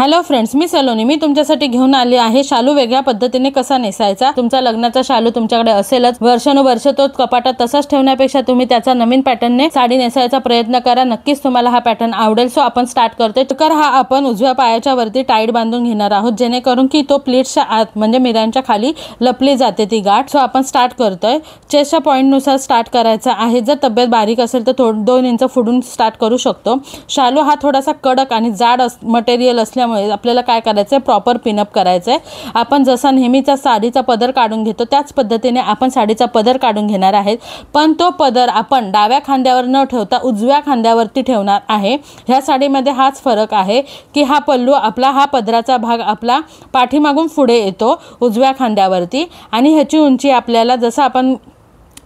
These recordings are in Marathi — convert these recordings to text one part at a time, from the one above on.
हॅलो फ्रेंड्स, मी सलोनी. मी तुमच्यासाठी घेऊन आली आहे शालू वेगळ्या पद्धतीने कसा नेसायचा। तुमचा लग्नाचा शालू तुमच्याकडे असेलच, वर्षानुवर्ष तो कपाटात तसाच ठेवण्यापेक्षा तुम्ही त्याचा नवीन पॅटर्नने साडी नेसायचा प्रयत्न करा। नक्कीच तुम्हाला हा पॅटर्न आवडेल। सो आपण स्टार्ट करतोय। तर हा आपण उजव्या पायाच्या वरती टाईट बांधून घेणार आहोत, जेणेकरून की तो प्लीट्सच्या आत म्हणजे मिऱ्यांच्या खाली लपली जाते ती गाठ। सो आपण स्टार्ट करतोय। चेस्टच्या पॉइंट नुसार स्टार्ट करायचा आहे। जर तब्येत बारीक असेल तर 2 इंच फुडून स्टार्ट करू शकतो। शालू हा थोडासा कडक आणि जाड मटेरियल असल्यामुळे आपल्याला काय करायचं आहे, प्रॉपर पिनअप करायचं आहे। आपण जसा नेहमीचा साडीचा पदर काढून घेतो त्याच पद्धतीने आपण साडीचा पदर काढून घेणार आहेत, पण तो पदर आपण डाव्या खांद्यावर न ठेवता उजव्या खांद्यावरती ठेवणार आहे। ह्या साडीमध्ये हाच फरक आहे की हा पल्लू आपला, हा पदराचा भाग आपला पाठीमागून पुढे येतो उजव्या खांद्यावरती, आणि ह्याची उंची आपल्याला जसं आपण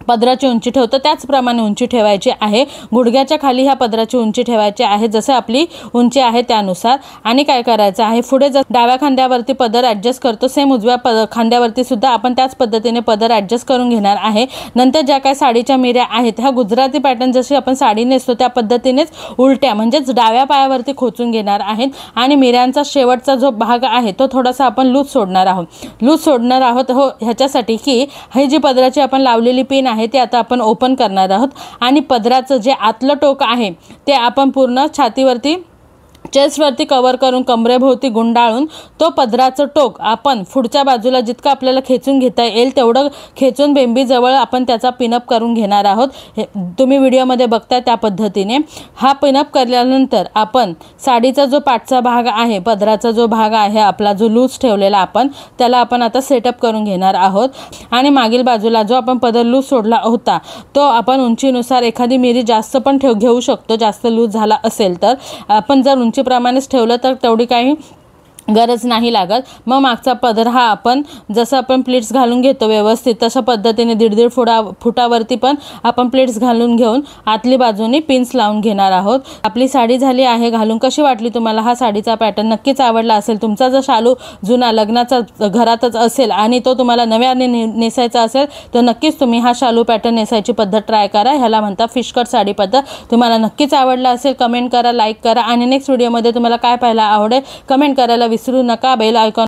पदराची उंची ठेवतो त्याचप्रमाणे उंची ठेवायची आहे। गुडघ्याच्या खाली ह्या पदराची उंची ठेवायची आहे, जसं आपली उंची आहे त्यानुसार। आणि काय करायचं आहे, पुढे जर डाव्या खांद्यावरती पदर ॲडजस्ट करतो, सेम उजव्या खांद्यावरती सुद्धा आपण त्याच पद्धतीने पदर ॲडजस्ट करून घेणार आहे। नंतर ज्या काही साडीच्या मिऱ्या आहेत ह्या गुजराती पॅटर्न जशी आपण साडी नेसतो त्या पद्धतीनेच उलट्या म्हणजेच डाव्या पायावरती खोचून घेणार आहेत, आणि मिऱ्यांचा शेवटचा जो भाग आहे तो थोडासा आपण लूज सोडणार आहोत हो, ह्याच्यासाठी की ही जी पदराची आपण लावलेली पिन आहे ते आता आपण ओपन करणार आहोत, आणि पदराचं जे आतलं टोक आहे ते आपण पूर्ण छातीवरती चेस्टवरती कव्हर करून कमरेभोवती गुंडाळून तो पदराचं टोक आपण पुढच्या बाजूला जितकं आपल्याला खेचून घेता येईल तेवढं खेचून बेंबीजवळ आपण त्याचा पिनअप करून घेणार आहोत। तुम्ही व्हिडिओमध्ये बघताय त्या पद्धतीने हा पिनअप केल्यानंतर आपण साडीचा जो पाठचा भाग आहे, पदराचा जो भाग आहे आपला जो लूज ठेवलेला आपण त्याला आपण आता सेटअप करून घेणार आहोत। आणि मागील बाजूला जो आपण पदर लूज सोडला होता तो आपण उंचीनुसार एखादी मिरी जास्त पण घेऊ शकतो, जास्त लूज झाला असेल तर। आपण जर उंचीप्रमाणेच ठेवलं तर तेवढी काही गरज नाही लागत। मग मागचा पदर हा आपण जसं आपण प्लेट्स घालून घेतो व्यवस्थित तशा पद्धतीने 1.5 फुटावरती पण आपण प्लेट्स घालून घेऊन आतली बाजूने पिन्स लावून घेणार आहोत। आपली साडी झाली आहे घालून। कशी वाटली तुम्हाला हा साडीचा पॅटर्न? नक्कीच आवडला असेल। तुमचा जर शालू जुना लग्नाचा घरातच असेल आणि तो तुम्हाला नव्याने नेसायचा असेल तर नक्कीच तुम्ही हा शालू पॅटर्न नेसायची पद्धत ट्राय करा। ह्याला म्हणतात फिश कट साडी पद्धत। तुम्हाला नक्कीच आवडला असेल, कमेंट करा, लाईक करा, आणि नेक्स्ट व्हिडिओमध्ये तुम्हाला काय पाहायला आवडेल कमेंट करायला विसरू नका। Bell icon